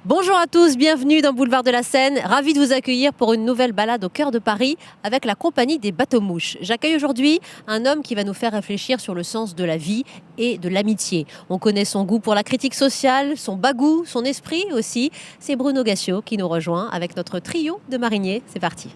Bonjour à tous, bienvenue dans Boulevard de la Seine. Ravi de vous accueillir pour une nouvelle balade au cœur de Paris avec la compagnie des bateaux-mouches. J'accueille aujourd'hui un homme qui va nous faire réfléchir sur le sens de la vie et de l'amitié. On connaît son goût pour la critique sociale, son bagou, son esprit aussi. C'est Bruno Gassio qui nous rejoint avec notre trio de mariniers. C'est parti.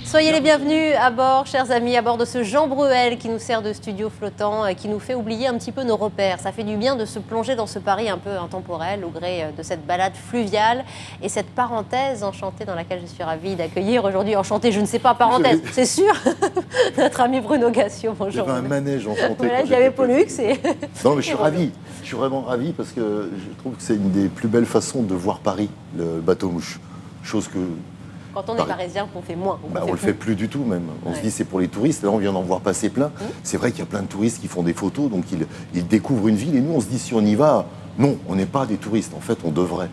Soyez les bienvenus à bord, chers amis, à bord de ce Jean Bruel qui nous sert de studio flottant et qui nous fait oublier un petit peu nos repères. Ça fait du bien de se plonger dans ce Paris un peu intemporel au gré de cette balade fluviale et cette parenthèse enchantée dans laquelle je suis ravie d'accueillir aujourd'hui. Enchantée, je ne sais pas, parenthèse, c'est sûr. Notre ami Bruno Gassio, bonjour. Il y avait un manège enchanté. Voilà, il y avait Pollux et... Non, mais je suis ravi. Je suis vraiment ravi parce que je trouve que c'est une des plus belles façons de voir Paris, le bateau-mouche. Chose que... Quand on est parisien, qu'on fait moins. On le fait plus du tout même. On se dit c'est pour les touristes. Là, on vient d'en voir passer plein. C'est vrai qu'il y a plein de touristes qui font des photos, donc ils découvrent une ville. Et nous, on se dit si on y va, non, on n'est pas des touristes. En fait, on devrait.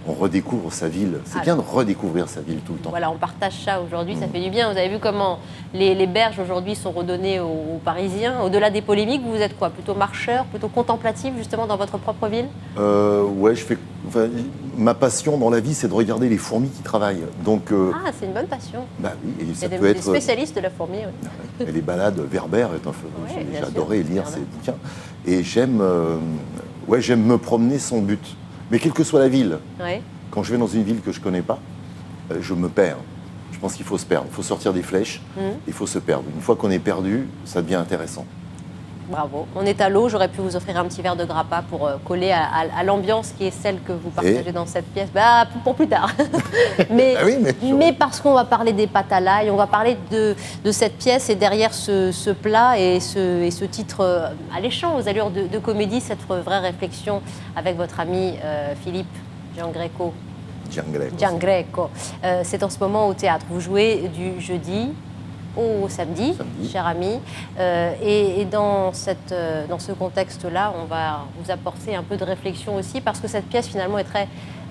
On redécouvre sa ville. C'est bien de redécouvrir sa ville tout le temps. Voilà, on partage ça aujourd'hui, ça fait du bien. Vous avez vu comment les berges aujourd'hui sont redonnées aux Parisiens. Au-delà des polémiques, vous êtes quoi? Plutôt marcheur, plutôt contemplatif justement dans votre propre ville? Ouais, ma passion dans la vie, c'est de regarder les fourmis qui travaillent. Donc, c'est une bonne passion. Bah oui, et ça il y a peut des spécialistes de la fourmi. Oui. Et les balades verbères, j'ai adoré lire ces bouquins. Et j'aime me promener sans but. Mais quelle que soit la ville, quand je vais dans une ville que je ne connais pas, je me perds. Je pense qu'il faut se perdre. Il faut sortir des flèches, il faut se perdre. Une fois qu'on est perdu, ça devient intéressant. Bravo. On est à l'eau, j'aurais pu vous offrir un petit verre de grappa pour coller à l'ambiance qui est celle que vous partagez dans cette pièce. Pour plus tard. mais parce qu'on va parler des pâtes à l'ail, on va parler de cette pièce et derrière ce plat et ce titre alléchant aux allures de comédie, cette vraie réflexion avec votre ami Philippe Giangreco. C'est en ce moment au théâtre. Vous jouez du jeudi au samedi, cher ami. Et dans ce contexte-là, on va vous apporter un peu de réflexion aussi, parce que cette pièce, finalement, est très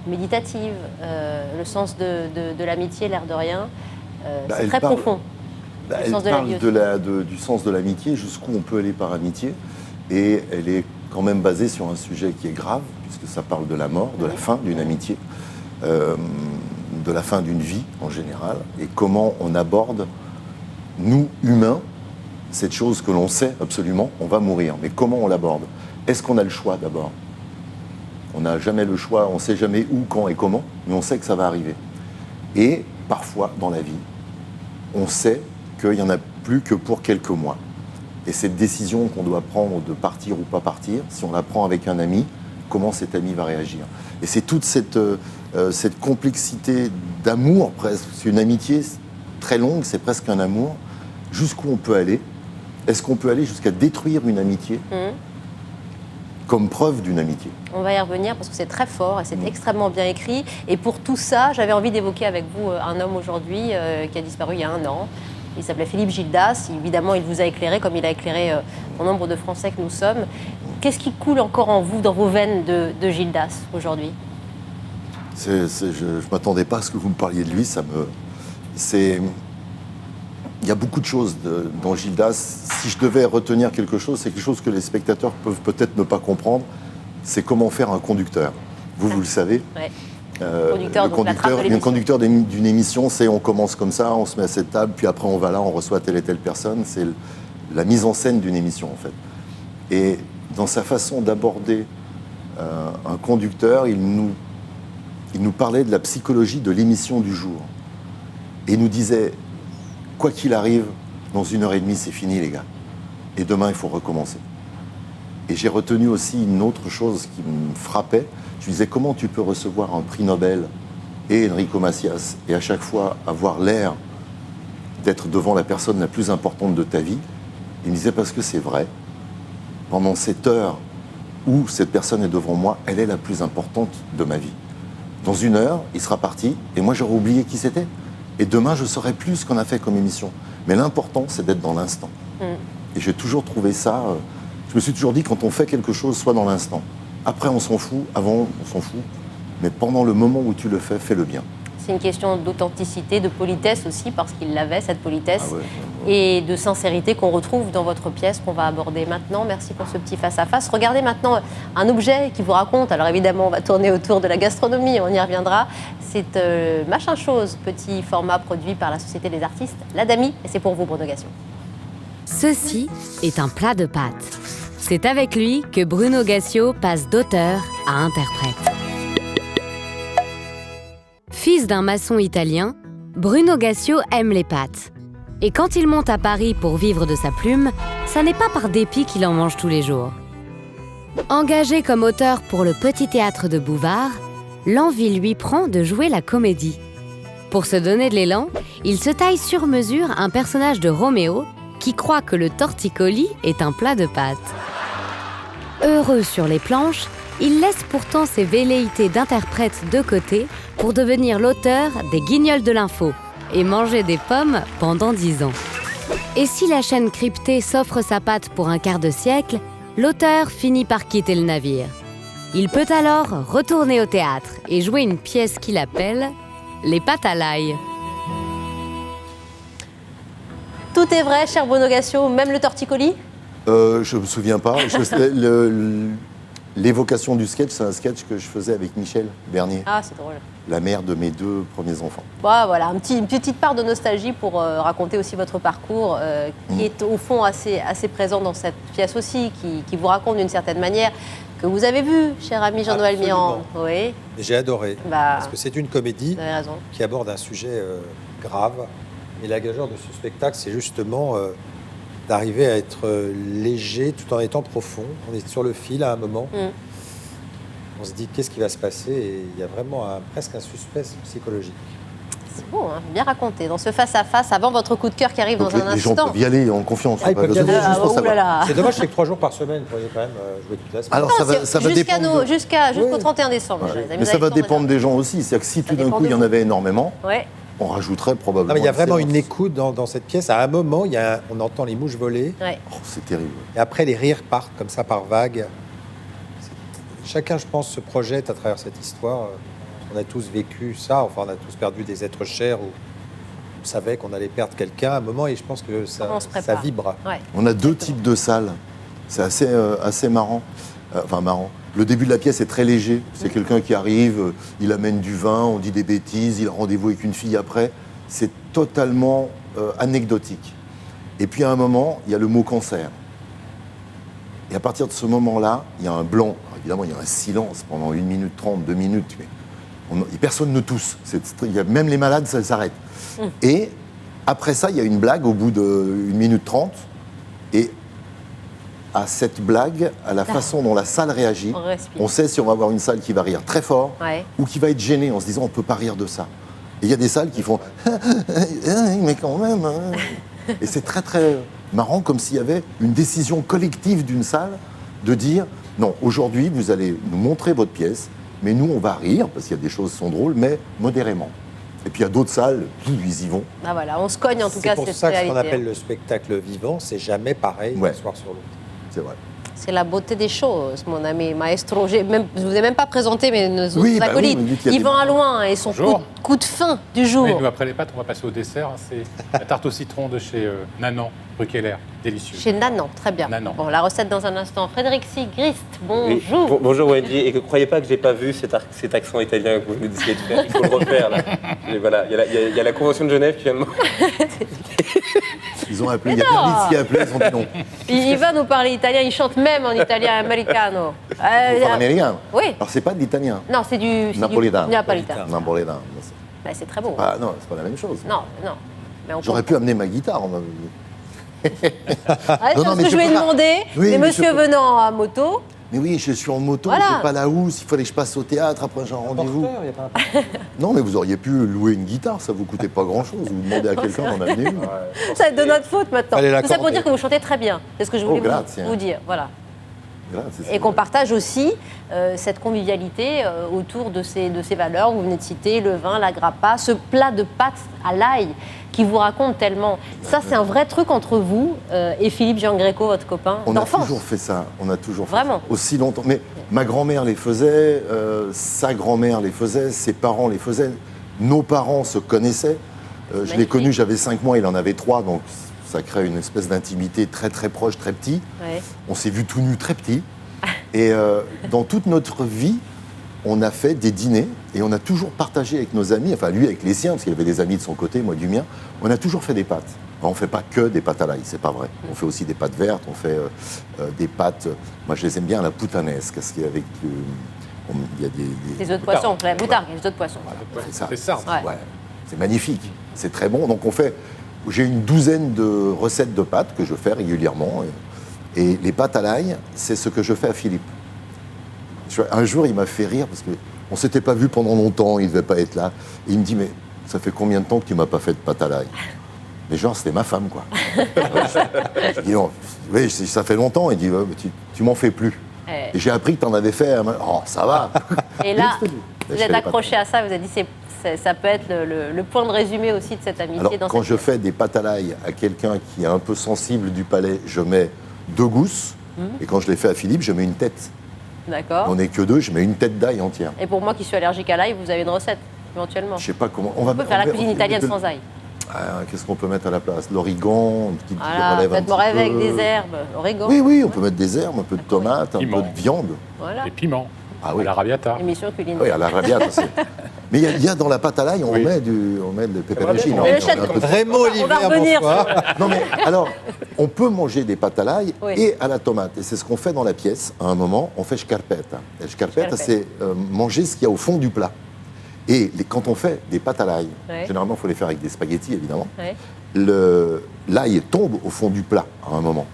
méditative. Le sens de l'amitié, l'air de rien, c'est très profond. Elle parle du sens de l'amitié, jusqu'où on peut aller par amitié. Et elle est quand même basée sur un sujet qui est grave, puisque ça parle de la mort, de la fin d'une amitié, de la fin d'une vie en général, et comment on aborde... Nous, humains, cette chose que l'on sait absolument, on va mourir. Mais comment on l'aborde? Est-ce qu'on a le choix d'abord? On n'a jamais le choix, on ne sait jamais où, quand et comment, mais on sait que ça va arriver. Et parfois, dans la vie, on sait qu'il n'y en a plus que pour quelques mois. Et cette décision qu'on doit prendre de partir ou pas partir, si on la prend avec un ami, comment cet ami va réagir? Et c'est toute cette complexité d'amour, presque. C'est une amitié très longue, c'est presque un amour. Jusqu'où on peut aller? Est-ce qu'on peut aller jusqu'à détruire une amitié comme preuve d'une amitié? On va y revenir parce que c'est très fort et c'est extrêmement bien écrit. Et pour tout ça, j'avais envie d'évoquer avec vous un homme aujourd'hui qui a disparu il y a 1 an. Il s'appelait Philippe Gildas. Évidemment, il vous a éclairé comme il a éclairé au nombre de Français que nous sommes. Qu'est-ce qui coule encore en vous, dans vos veines de Gildas aujourd'hui? Je ne m'attendais pas à ce que vous me parliez de lui. Il y a beaucoup de choses dans Gildas. Si je devais retenir quelque chose, c'est quelque chose que les spectateurs peuvent peut-être ne pas comprendre. C'est comment faire un conducteur. Vous le savez. Ouais. Le conducteur d'une émission, c'est on commence comme ça, on se met à cette table, puis après on va là, on reçoit telle et telle personne. C'est la mise en scène d'une émission, en fait. Et dans sa façon d'aborder un conducteur, il nous parlait de la psychologie de l'émission du jour. Et il nous disait, quoi qu'il arrive, dans 1h30, c'est fini, les gars. Et demain, il faut recommencer. Et j'ai retenu aussi une autre chose qui me frappait. Je me disais, comment tu peux recevoir un prix Nobel et Enrico Macias et à chaque fois avoir l'air d'être devant la personne la plus importante de ta vie? Il me disait, parce que c'est vrai. Pendant cette heure où cette personne est devant moi, elle est la plus importante de ma vie. Dans 1 heure, il sera parti et moi, j'aurais oublié qui c'était. Et demain, je saurai plus ce qu'on a fait comme émission. Mais l'important, c'est d'être dans l'instant. Et j'ai toujours trouvé ça... je me suis toujours dit, quand on fait quelque chose, soit dans l'instant. Après, on s'en fout. Avant, on s'en fout. Mais pendant le moment où tu le fais, fais-le bien. C'est une question d'authenticité, de politesse aussi, parce qu'il l'avait, cette politesse, et de sincérité qu'on retrouve dans votre pièce, qu'on va aborder maintenant. Merci pour ce petit face-à-face. Regardez maintenant un objet qui vous raconte. Alors évidemment, on va tourner autour de la gastronomie, on y reviendra. C'est Machin Chose, petit format produit par la Société des artistes, l'Adami, et c'est pour vous, Bruno Gassio. Ceci est un plat de pâtes. C'est avec lui que Bruno Gassio passe d'auteur à interprète. Fils d'un maçon italien, Bruno Gassio aime les pâtes. Et quand il monte à Paris pour vivre de sa plume, ça n'est pas par dépit qu'il en mange tous les jours. Engagé comme auteur pour le Petit Théâtre de Bouvard, l'envie lui prend de jouer la comédie. Pour se donner de l'élan, il se taille sur mesure un personnage de Roméo qui croit que le torticolis est un plat de pâtes. Heureux sur les planches, il laisse pourtant ses velléités d'interprète de côté pour devenir l'auteur des Guignols de l'info et manger des pommes pendant 10 ans. Et si la chaîne cryptée s'offre sa pâte pour un quart de siècle, l'auteur finit par quitter le navire. Il peut alors retourner au théâtre et jouer une pièce qu'il appelle « Les pâtes à l'ail ». Tout est vrai, cher Bruno Gassio, même le torticolis ? Je ne me souviens pas. L'évocation du sketch, c'est un sketch que je faisais avec Michel Bernier. Ah, c'est drôle. La mère de mes 2 premiers enfants. Bah, voilà, une petite part de nostalgie pour raconter aussi votre parcours, qui est au fond assez présent dans cette pièce aussi, qui vous raconte d'une certaine manière, que vous avez vu, cher ami Jean-Noël Mirand. Oui. J'ai adoré, parce que c'est une comédie qui aborde un sujet grave. Et la gageure de ce spectacle, c'est justement d'arriver à être léger tout en étant profond. On est sur le fil à un moment. On se dit qu'est-ce qui va se passer, et il y a vraiment presque un suspense psychologique. C'est beau, hein, bien raconté. Dans ce face-à-face, avant votre coup de cœur qui arrive dans un instant. Les gens peuvent y aller en confiance. C'est dommage, c'est que 3 jours par semaine, vous pourriez quand même jouer toute la semaine. Alors ça va dépendre. Jusqu'au 31 décembre. Mais ça va dépendre des gens aussi. C'est-à-dire que si tout d'un coup il y en avait énormément, on rajouterait probablement. Il y a vraiment une écoute dans cette pièce. À un moment, on entend les mouches voler. Oh, c'est terrible. Et après, les rires partent comme ça par vagues. Chacun, je pense, se projette à travers cette histoire. On a tous vécu ça. Enfin, on a tous perdu des êtres chers. On savait qu'on allait perdre quelqu'un à un moment, et je pense que ça vibre. On a 2 types de salles. C'est assez marrant. Marrant. Le début de la pièce est très léger. C'est quelqu'un qui arrive, il amène du vin, on dit des bêtises, il a rendez-vous avec une fille après. C'est totalement anecdotique. Et puis à un moment, il y a le mot cancer. Et à partir de ce moment-là, il y a un blanc. Alors, évidemment, il y a un silence pendant 1 minute 30, 2 minutes. Mais personne ne tousse. Même les malades, ça s'arrête. Et après ça, il y a une blague au bout de 1 minute 30. Et à cette blague, à la façon dont la salle réagit, on sait si on va avoir une salle qui va rire très fort ou qui va être gênée en se disant on ne peut pas rire de ça. Et il y a des salles qui font mais quand même. Et c'est très très marrant, comme s'il y avait une décision collective d'une salle de dire non, aujourd'hui vous allez nous montrer votre pièce, mais nous on va rire parce qu'il y a des choses qui sont drôles, mais modérément. Et puis il y a d'autres salles, ils y vont. Ah voilà, on se cogne en tout cas. C'est pour ça que ce qu'on appelle le spectacle vivant, c'est jamais pareil d'un soir sur l'autre. C'est vrai. C'est la beauté des choses, mon ami maestro. Je ne vous ai même pas présenté mes acolytes. Yvan Allouin et son coup de fin du jour. Oui, nous, après les pâtes, on va passer au dessert. C'est la tarte au citron de chez Nanan, rue Keller. Délicieux. Chez Nanan, très bien. Nanan. Bon, la recette dans un instant. Frédéric Sigrist, bonjour. Oui. Bonjour Wendy, et ne croyez pas que je n'ai pas vu cet accent italien que vous venez d'essayer de faire. Il faut le refaire, là. Et voilà, il y a la Convention de Genève qui vient de... Ils ont appelé, il y a Berlitz qui a appelé, ils ont dit non. Il va nous parler italien, il chante même en italien americano. Américain. Oui. Alors c'est pas de l'italien. Non, c'est du napolitain. Napolitain. C'est très beau. Non, c'est pas la même chose. Non. Mais j'aurais pu amener ma guitare. C'est ce que je lui ai demandé. Mais monsieur venant à moto. Mais oui, je suis en moto, je n'ai pas la housse, il fallait que je passe au théâtre, après j'ai un rendez-vous. Non, mais vous auriez pu louer une guitare, ça ne vous coûtait pas grand-chose. Vous demandez à quelqu'un d'en amener une. Ça va être de notre faute maintenant. C'est ça pour dire que vous chantez très bien. C'est ce que je voulais vous dire. Voilà. Et qu'on partage aussi cette convivialité autour de ces valeurs. Vous venez de citer le vin, la grappa, ce plat de pâtes à l'ail qui vous raconte tellement. Ça, c'est un vrai truc entre vous et Philippe Giangreco, votre copain d'enfance. On a toujours fait ça. On a toujours fait Vraiment ça. Aussi longtemps. Mais ma grand-mère les faisait, sa grand-mère les faisait, ses parents les faisaient. Nos parents se connaissaient. Je l'ai connu, j'avais 5 mois, il en avait 3, donc ça crée une espèce d'intimité très très proche, très petit. Ouais. On s'est vus tout nus très petits. Et dans toute notre vie, on a fait des dîners et on a toujours partagé avec nos amis, enfin lui avec les siens, parce qu'il avait des amis de son côté, moi du mien, on a toujours fait des pâtes. On ne fait pas que des pâtes à l'ail, c'est pas vrai. On fait aussi des pâtes vertes, on fait des pâtes, moi je les aime bien à la poutanesque, parce qu'il y a avec il y a des œufs de poisson, la boutargue, les œufs de poisson. Voilà, c'est ça. Ouais. C'est magnifique, c'est très bon. Donc j'ai une douzaine de recettes de pâtes que je fais régulièrement. Et les pâtes à l'ail, c'est ce que je fais à Philippe. Un jour, il m'a fait rire parce qu'on ne s'était pas vu pendant longtemps, il ne devait pas être là. Et il me dit, mais ça fait combien de temps que tu ne m'as pas fait de pâtes à l'ail? Mais genre, c'était ma femme, quoi. Je dis, non, oui, ça fait longtemps. Il dit, tu m'en fais plus. Et j'ai appris que tu en avais fait. Oh, ça va. Et là, vous êtes accroché à ça, vous avez dit, ça peut être le point de résumé aussi de cette amitié. Alors, quand je fais des pâtes à l'ail à quelqu'un qui est un peu sensible du palais, je mets 2 gousses. Et quand je les fais à Philippe, je mets une tête. D'accord. On n'est que 2, je mets une tête d'ail entière. Et pour moi qui suis allergique à l'ail, vous avez une recette, éventuellement? Je ne sais pas comment. On peut faire la cuisine italienne sans ail. Qu'est-ce qu'on peut mettre à la place? L'origan, une petite relève un petit peu. Avec des herbes, origan. Oui, on peut mettre des herbes, un peu de tomates, un peu de viande. Voilà. Des piments. Ah oui. À l'arrabbiata. Émission culinaire. Oui, à l'arrabbiata aussi. Mais il y a dans la pâte à l'ail, on met de pépéroncini. Raymond Olivier, bonsoir. Non mais alors, on peut manger des pâtes à l'ail et à la tomate. Et c'est ce qu'on fait dans la pièce. À un moment, on fait scarpetta. Et scarpetta, c'est manger ce qu'il y a au fond du plat. Et quand on fait des pâtes à l'ail, généralement, il faut les faire avec des spaghettis, évidemment. L'ail tombe au fond du plat à un moment.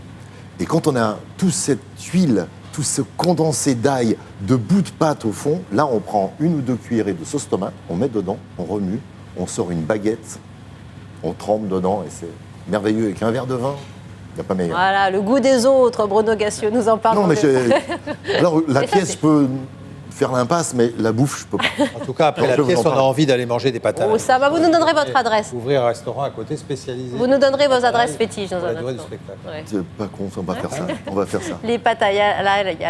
Et quand on a toute cette huile, tout ce condensé d'ail, de bout de pâte au fond, là, on prend 1 ou 2 cuillerées de sauce tomate, on met dedans, on remue, on sort une baguette, on trempe dedans et c'est merveilleux. Avec un verre de vin, il n'y a pas meilleur. Voilà, le goût des autres, Bruno Gassio nous en parle. Non, mais alors, la pièce peut faire l'impasse, mais la bouffe, je peux pas. En tout cas, après la pièce, on a envie d'aller manger des pâtes à l'ail. Ça va, vous nous donnerez votre adresse. Ouvrir un restaurant à côté spécialisé. Vous nous donnerez vos adresses fétiches dans un instant. C'est pas con, on va faire ça. On va faire ça. Les pâtes à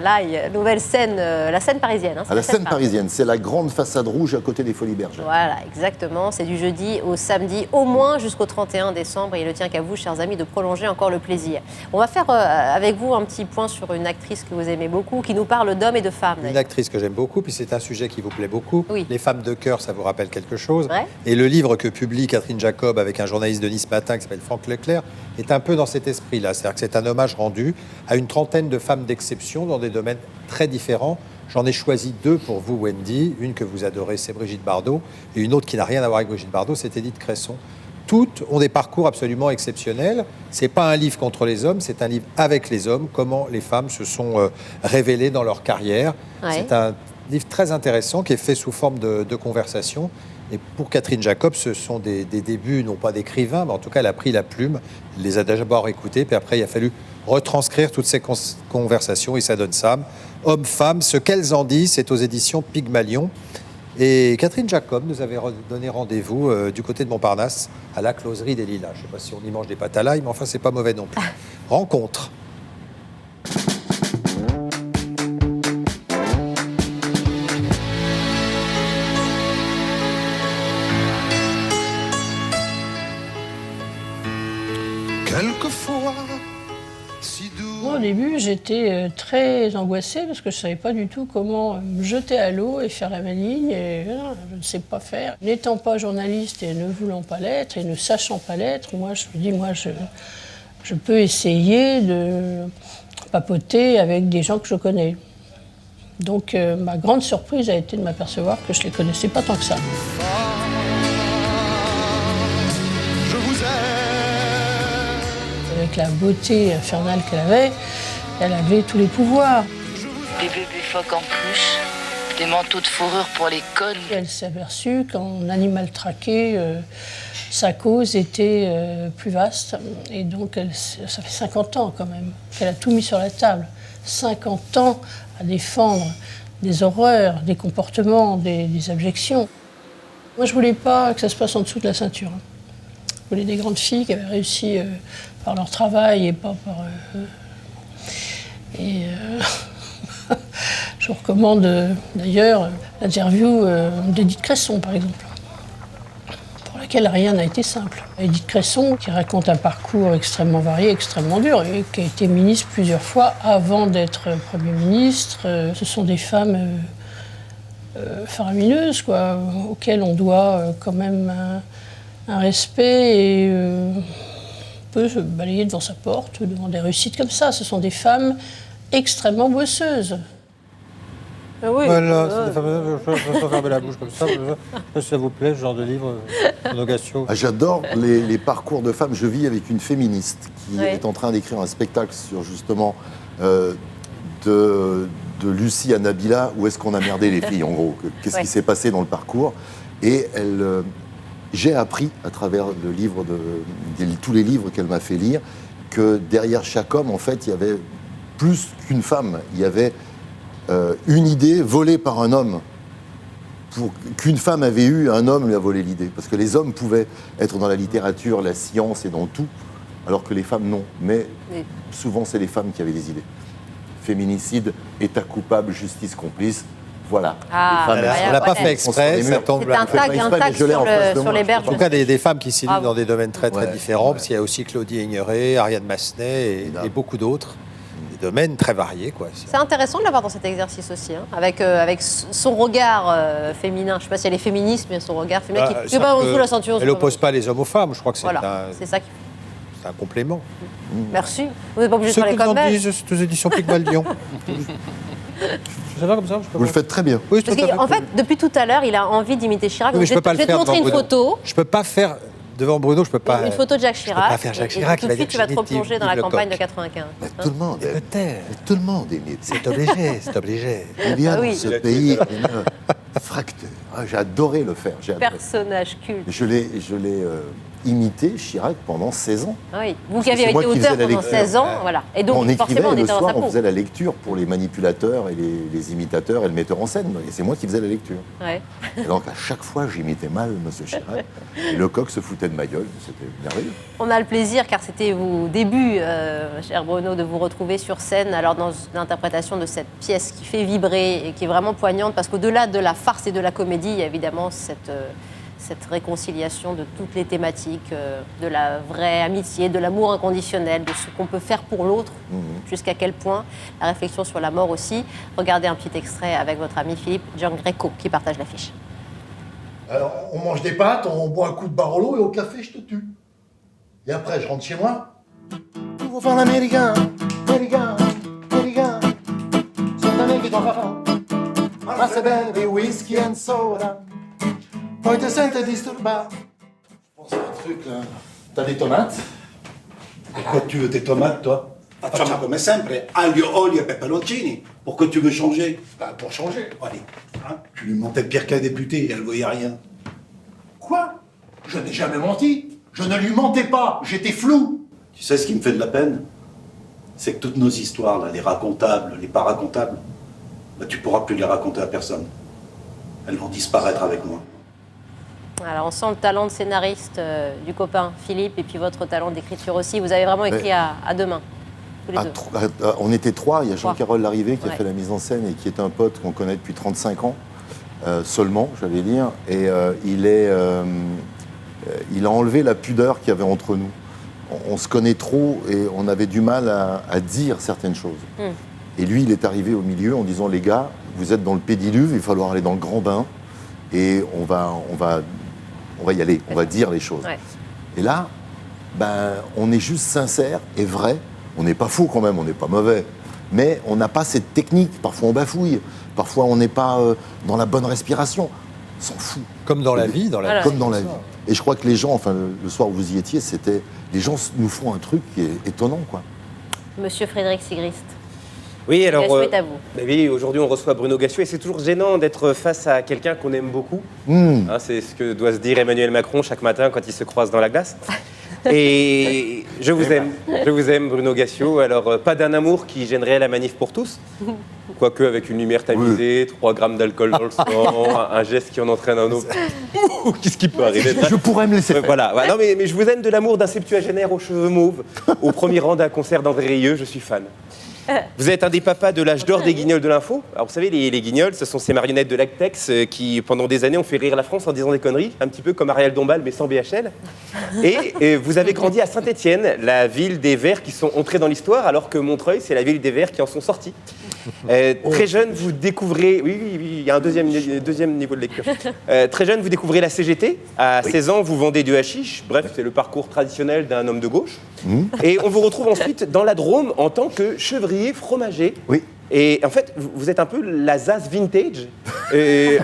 l'ail, nouvelle scène, la scène parisienne. À la scène parisienne, c'est la grande façade rouge à côté des Folies Bergères. Voilà, exactement. C'est du jeudi au samedi, au moins jusqu'au 31 décembre. Et il ne tient qu'à vous, chers amis, de prolonger encore le plaisir. On va faire avec vous un petit point sur une actrice que vous aimez beaucoup, qui nous parle d'hommes et de femmes. Une actrice que j'aime beaucoup, puis c'est un sujet qui vous plaît beaucoup. Oui. Les femmes de cœur, ça vous rappelle quelque chose. Et le livre que publie Catherine Jacob avec un journaliste de Nice Matin qui s'appelle Franck Leclerc est un peu dans cet esprit-là. C'est-à-dire que c'est un hommage rendu à une trentaine de femmes d'exception dans des domaines très différents. J'en ai choisi 2 pour vous, Wendy. Une que vous adorez, c'est Brigitte Bardot. Et une autre qui n'a rien à voir avec Brigitte Bardot, c'est Édith Cresson. Toutes ont des parcours absolument exceptionnels. C'est pas un livre contre les hommes, c'est un livre avec les hommes, comment les femmes se sont révélées dans leur carrière. C'est un livre très intéressant qui est fait sous forme de conversation. Et pour Catherine Jacob, ce sont des débuts, non pas d'écrivain, mais en tout cas, elle a pris la plume, elle les a d'abord écoutés, puis après, il a fallu retranscrire toutes ces conversations, et ça donne ça. Hommes-femmes, ce qu'elles en disent, c'est aux éditions Pygmalion. Et Catherine Jacob nous avait donné rendez-vous du côté de Montparnasse, à la Closerie des Lilas. Je ne sais pas si on y mange des pâtes à l'ail, mais enfin, c'est pas mauvais non plus. Rencontre. Moi, au début, j'étais très angoissée parce que je ne savais pas du tout comment me jeter à l'eau et faire la maligne. Et, je ne sais pas faire. N'étant pas journaliste et ne voulant pas l'être et ne sachant pas l'être, moi, je me dis, je peux essayer de papoter avec des gens que je connais. Donc, ma grande surprise a été de m'apercevoir que je ne les connaissais pas tant que ça. Avec la beauté infernale qu'elle avait tous les pouvoirs. Des bébés phoques en plus, Des manteaux de fourrure pour les connes. Elle s'est aperçue qu'en animal traqué, sa cause était plus vaste. Et donc, ça fait 50 ans quand même qu'elle a tout mis sur la table. 50 ans à défendre des horreurs, des comportements, des abjections. Moi, je voulais pas que ça se passe en dessous de la ceinture. Je voulais des grandes filles qui avaient réussi par leur travail et pas par... Je vous recommande d'ailleurs l'interview d'Édith Cresson, par exemple, pour laquelle rien n'a été simple. Édith Cresson, qui raconte un parcours extrêmement varié, extrêmement dur, et qui a été ministre plusieurs fois avant d'être Premier ministre. Ce sont des femmes faramineuses, quoi, auxquelles on doit quand même un respect et on peut se balayer devant sa porte, devant des réussites comme ça. Ce sont des femmes extrêmement bosseuses. Ah oui, voilà, c'est des femmes, je peux fermer la bouche comme ça, si ça vous plaît, ce genre de livre, Bruno. J'adore les parcours de femmes. Je vis avec une féministe qui est en train d'écrire un spectacle sur justement de Lucie à Nabila, où est-ce qu'on a merdé les filles, en gros. Qu'est-ce qui s'est passé dans le parcours. Et j'ai appris, à travers le livre tous les livres qu'elle m'a fait lire, que derrière chaque homme, en fait, il y avait plus qu'une femme. Il y avait une idée volée par un homme. Qu'une femme avait eu, un homme lui a volé l'idée. Parce que les hommes pouvaient être dans la littérature, la science et dans tout, alors que les femmes, non. Mais souvent, c'est les femmes qui avaient des idées. Féminicide, état coupable, justice complice. Voilà. On ne l'a pas fait exprès, ça tombe là. C'est un tag sur les berges. En tout cas, des femmes qui s'illustrent dans des domaines très différents, parce qu'il y a aussi Claudie Aigneret, Ariane Massenet et beaucoup d'autres. Des domaines très variés, quoi. C'est intéressant de l'avoir dans cet exercice aussi, hein, avec son regard féminin. Je ne sais pas si elle est féministe, mais son regard féminin qui n'est pas en dessous de la ceinture. Elle n'oppose pas les hommes aux femmes, je crois que c'est c'est ça c'est un complément. Merci. Vous n'êtes pas obligé de parler comme elle. C'est aux éditions Pygmalion. Ça va comme ça? Vous le faites très bien. Oui, en fait, depuis tout à l'heure, il a envie d'imiter Chirac. Oui, je vais te montrer une photo. Je ne peux pas faire... Devant Bruno, je peux pas. Une photo de Jacques Chirac. Je peux pas faire Jacques Chirac. Et tout de suite, tu vas te replonger dans la campagne de 95. Tout le monde. Tout le monde imite. C'est obligé, c'est obligé. Il y a dans ce pays une fracture. J'ai adoré le faire. Personnage culte. Je l'ai imité, Chirac, pendant 16 ans. Oui, vous qui avez été auteur pendant 16 ans, voilà. Et donc, forcément, on était dans sa peau. On faisait la lecture pour les manipulateurs et les imitateurs et le metteur en scène. Et c'est moi qui faisais la lecture. Ouais. Et donc, à chaque fois, j'imitais mal M. Chirac. Et Lecoq se foutait de ma gueule. C'était merveilleux. On a le plaisir, car c'était vos débuts, cher Bruno, de vous retrouver sur scène, alors dans l'interprétation de cette pièce qui fait vibrer et qui est vraiment poignante, parce qu'au-delà de la farce et de la comédie, il y a évidemment cette réconciliation de toutes les thématiques, de la vraie amitié, de l'amour inconditionnel, de ce qu'on peut faire pour l'autre, jusqu'à quel point, la réflexion sur la mort aussi. Regardez un petit extrait avec votre ami Philippe Giangreco qui partage l'affiche. Alors, on mange des pâtes, on boit un coup de Barolo et au café, je te tue. Et après, je rentre chez moi. Tu vas faire l'américain, américain, américain. C'est un mec qui t'en va. Ah, c'est baby, whisky and soda. Poi te senti disturbato. Je pense à un truc, là. T'as des tomates? Pourquoi tu veux tes tomates, toi? Facciamo come sempre, aglio, olio et peperoncini. Pourquoi tu veux changer? Bah, pour changer. Allez, hein? Tu lui mentais pire qu'un député et elle voyait rien. Quoi? Je n'ai jamais menti. Je ne lui mentais pas. J'étais flou. Tu sais ce qui me fait de la peine? C'est que toutes nos histoires, là, les racontables, les pas racontables, bah, tu pourras plus les raconter à personne. Elles vont disparaître avec moi. Alors on sent le talent de scénariste du copain Philippe et puis votre talent d'écriture aussi. Vous avez vraiment écrit à deux mains, tous les deux. On était trois. Il y a Jean-Carole Larrivé qui a fait la mise en scène et qui est un pote qu'on connaît depuis 35 ans seulement, j'allais dire. Et il a enlevé la pudeur qu'il y avait entre nous. On se connaît trop et on avait du mal à dire certaines choses. Et lui, il est arrivé au milieu en disant, les gars, vous êtes dans le pédiluve, il va falloir aller dans le grand bain et on va y aller, on va dire les choses. Ouais. Et là, on est juste sincère et vrai. On n'est pas faux quand même, on n'est pas mauvais. Mais on n'a pas cette technique. Parfois on bafouille, parfois on n'est pas dans la bonne respiration. On s'en fout. Comme dans la vie, Comme dans la vie. Et je crois que les gens, enfin le soir où vous y étiez, les gens nous font un truc qui est étonnant, quoi. Monsieur Frédéric Sigrist. Oui, alors, Gassio est à vous. Oui, aujourd'hui on reçoit Bruno Gassio et c'est toujours gênant d'être face à quelqu'un qu'on aime beaucoup. Hein, c'est ce que doit se dire Emmanuel Macron chaque matin quand il se croise dans la glace. Et je vous aime Bruno Gassio. Alors, pas d'un amour qui gênerait la manif pour tous, quoique avec une lumière tamisée, 3 grammes d'alcool dans le sang, un geste qui en entraîne un autre. Qu'est-ce qui peut arriver? Je pourrais me laisser faire. Voilà. Non, mais je vous aime de l'amour d'un septuagénaire aux cheveux mauves, au premier rang d'un concert d'André Rieu, je suis fan. Vous êtes un des papas de l'âge d'or des guignols de l'info. Alors vous savez, les guignols, ce sont ces marionnettes de Lactex qui, pendant des années, ont fait rire la France en disant des conneries, un petit peu comme Ariel Dombal, mais sans BHL. Et vous avez grandi à Saint-Étienne, la ville des Verts qui sont entrés dans l'histoire, alors que Montreuil, c'est la ville des Verts qui en sont sortis. Très jeune, vous découvrez... Oui, il y a un deuxième niveau de lecture. Très jeune, vous découvrez la CGT. À 16 ans, vous vendez du hashish. Bref, c'est le parcours traditionnel d'un homme de gauche. Et on vous retrouve ensuite dans la Drôme en tant que chevrier fromager. Oui. Et en fait, vous êtes un peu la ZAS vintage.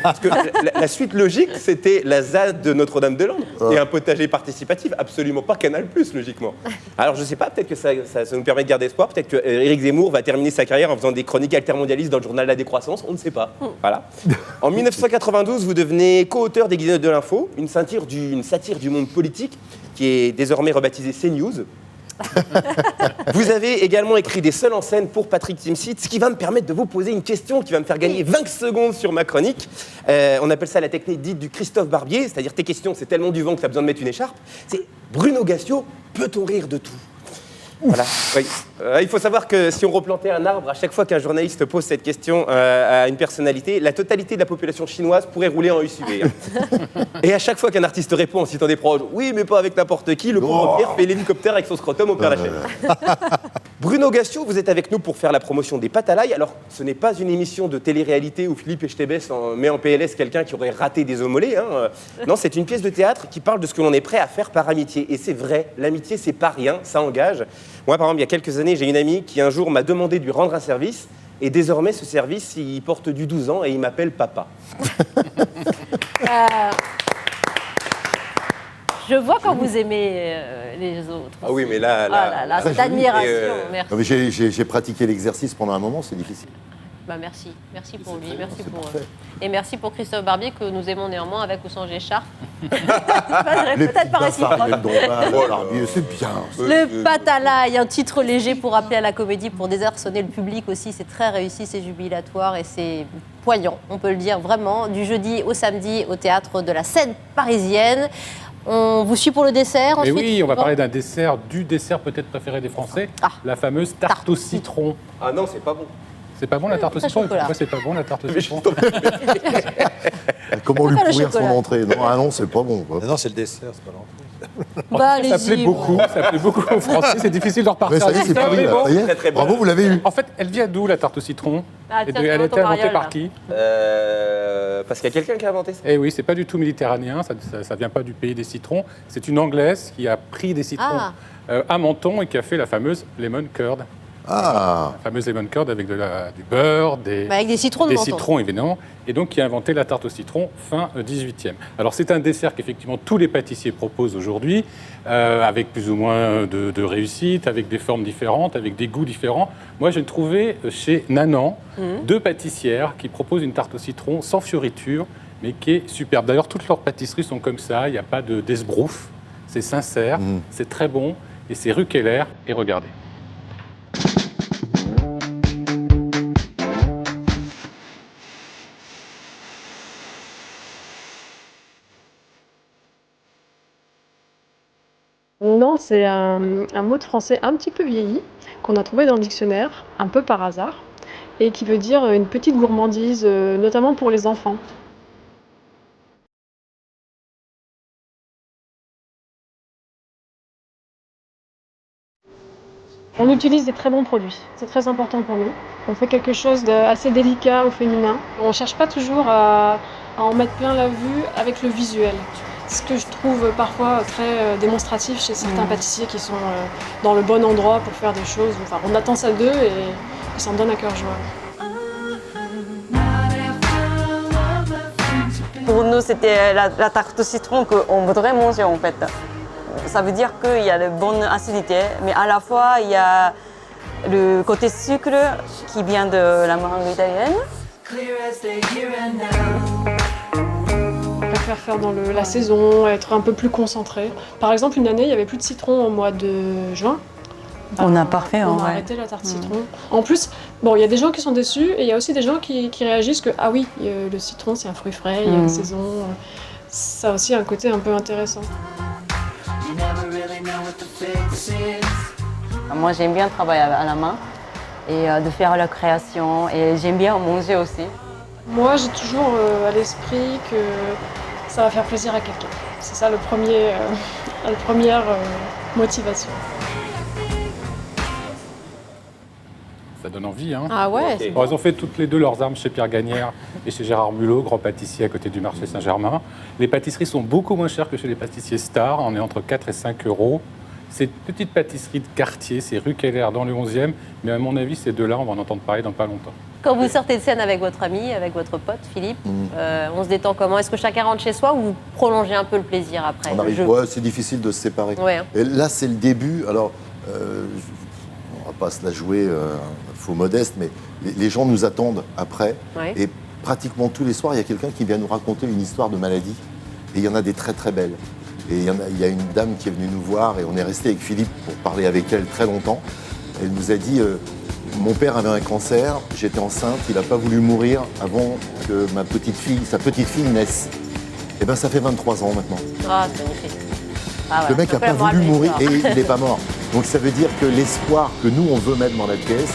Parce que la suite logique, c'était la ZAS de Notre-Dame-de-Lande. Et un potager participatif, absolument pas Canal+, logiquement. Alors, je sais pas, peut-être que ça nous permet de garder espoir. Peut-être que Éric Zemmour va terminer sa carrière en faisant des chroniques altermondialistes dans le journal La Décroissance. On ne sait pas. Voilà. En 1992, vous devenez co-auteur des Guignols de l'Info, une satire du monde politique qui est désormais rebaptisée CNews. Vous avez également écrit des seuls en scène pour Patrick Timsit, ce qui va me permettre de vous poser une question qui va me faire gagner 20 secondes sur ma chronique. On appelle ça la technique dite du Christophe Barbier, c'est-à-dire tes questions, c'est tellement du vent que tu as besoin de mettre une écharpe. C'est Bruno Gassio, peut-on rire de tout? Voilà. Oui. Il faut savoir que si on replantait un arbre, à chaque fois qu'un journaliste pose cette question à une personnalité, la totalité de la population chinoise pourrait rouler en SUV. Et à chaque fois qu'un artiste répond en citant des proches, oui, mais pas avec n'importe qui, le pauvre Pierre fait l'hélicoptère avec son scrotum au Père Lachaise. Bruno Gassio, vous êtes avec nous pour faire la promotion des pâtes à l'ail. Alors, ce n'est pas une émission de télé-réalité où Philippe Echtebès met en PLS quelqu'un qui aurait raté des omollets. Non, c'est une pièce de théâtre qui parle de ce que l'on est prêt à faire par amitié. Et c'est vrai, l'amitié, c'est pas rien, ça engage. Moi, par exemple, il y a quelques années, j'ai une amie qui un jour m'a demandé de lui rendre un service. Et désormais, ce service, il porte du 12 ans et il m'appelle papa. Je vois quand vous aimez les autres. Ah oui, mais là cette admiration. Merci. Mais j'ai pratiqué l'exercice pendant un moment, c'est difficile. Bah merci pour lui, merci pour et merci pour Christophe Barbier que nous aimons néanmoins avec ou sans écharpe. Peut-être pas réciproque. C'est bien. Le pâte à l'ail, un titre léger pour appeler à la comédie, pour désarçonner le public aussi. C'est très réussi, c'est jubilatoire et c'est poignant, on peut le dire vraiment. Du jeudi au samedi au théâtre de la Seine parisienne. On vous suit pour le dessert ensuite. Et oui, on va parler d'un dessert, du dessert peut-être préféré des Français, la fameuse tarte au citron. Ah non, c'est pas bon. C'est pas bon la tarte au citron? Pourquoi c'est pas bon la tarte au citron? Comment lui pourrir son entrée? Non, c'est pas bon. Non, c'est le dessert, c'est pas l'entrée. Bah, ça plaît beaucoup aux Français, c'est difficile de repartir. Mais ça y est, c'est pris, là. Très, très bon. Bravo, vous l'avez eu. En fait, elle vient d'où la tarte au citron? Elle a été inventée par qui? Parce qu'il y a quelqu'un qui a inventé ça. Eh oui, c'est pas du tout méditerranéen, ça vient pas du pays des citrons. C'est une Anglaise qui a pris des citrons à Menton et qui a fait la fameuse lemon curd. La fameuse lemon curd avec du beurre, avec des citrons de Menton. Des citrons, évidemment. Et donc, qui a inventé la tarte au citron fin 18e. Alors, c'est un dessert qu'effectivement tous les pâtissiers proposent aujourd'hui, avec plus ou moins de réussite, avec des formes différentes, avec des goûts différents. Moi, j'ai trouvé chez Nanan 2 pâtissières qui proposent une tarte au citron sans fioriture, mais qui est superbe. D'ailleurs, toutes leurs pâtisseries sont comme ça, il n'y a pas d'esbrouf. C'est sincère, c'est très bon, et c'est rue Keller. Et regardez. Non, c'est un mot de français un petit peu vieilli, qu'on a trouvé dans le dictionnaire, un peu par hasard, et qui veut dire une petite gourmandise, notamment pour les enfants. On utilise des très bons produits, c'est très important pour nous. On fait quelque chose d'assez délicat au féminin. On ne cherche pas toujours à en mettre plein la vue avec le visuel. Ce que je trouve parfois très démonstratif chez certains pâtissiers qui sont dans le bon endroit pour faire des choses. Enfin, on attend ça d'eux et ça me donne à cœur joie. Pour nous, c'était la tarte au citron qu'on voudrait manger en fait. Ça veut dire qu'il y a de bonnes acidités, mais à la fois il y a le côté sucre qui vient de la mangue italienne. On préfère faire dans la saison, être un peu plus concentré. Par exemple, une année, il n'y avait plus de citron au mois de juin. On a parfait, on a arrêté la tarte citron. En plus, bon, il y a des gens qui sont déçus et il y a aussi des gens qui réagissent que ah oui, le citron c'est un fruit frais, il y a une saison. Ça a aussi un côté un peu intéressant. Moi, j'aime bien travailler à la main et de faire la création et j'aime bien manger aussi. Moi, j'ai toujours à l'esprit que ça va faire plaisir à quelqu'un. C'est ça la première motivation. Ça donne envie, hein. Ah ouais. Okay. Bon, elles ont fait toutes les deux leurs armes chez Pierre Gagnère et chez Gérard Mulot, grand pâtissier à côté du marché Saint-Germain. Les pâtisseries sont beaucoup moins chères que chez les pâtissiers stars. On est entre 4 et 5 euros. C'est une petite pâtisserie de quartier, c'est rue Keller dans le 11e. Mais à mon avis, ces deux-là, on va en entendre parler dans pas longtemps. Quand vous sortez de scène avec votre ami, avec votre pote Philippe, on se détend comment? Est-ce que chacun rentre chez soi ou vous prolongez un peu le plaisir après? Ouais, c'est difficile de se séparer. Ouais, hein. Et là, c'est le début. Alors, on va pas se la jouer faux modeste, mais les gens nous attendent après. Ouais. Et pratiquement tous les soirs, il y a quelqu'un qui vient nous raconter une histoire de maladie. Et il y en a des très très belles. Et il y a une dame qui est venue nous voir et on est resté avec Philippe pour parler avec elle très longtemps. Elle nous a dit mon père avait un cancer, j'étais enceinte, il n'a pas voulu mourir avant que sa petite fille naisse. Et bien ça fait 23 ans maintenant. Ah, c'est magnifique. Ah, le mec n'a pas voulu mourir et il n'est pas mort. Donc ça veut dire que l'espoir que nous on veut mettre dans la pièce,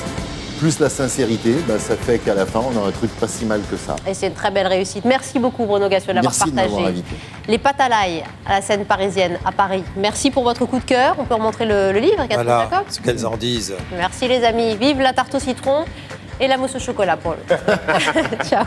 plus la sincérité, ça fait qu'à la fin, on a un truc pas si mal que ça. Et c'est une très belle réussite. Merci beaucoup, Bruno Gassio, d'avoir partagé les pâtes à l'ail à la scène parisienne à Paris. Merci pour votre coup de cœur. On peut remontrer le livre, Catherine Jacob. Ce qu'elles en disent. Merci, les amis. Vive la tarte au citron et la mousse au chocolat pour eux. Ciao.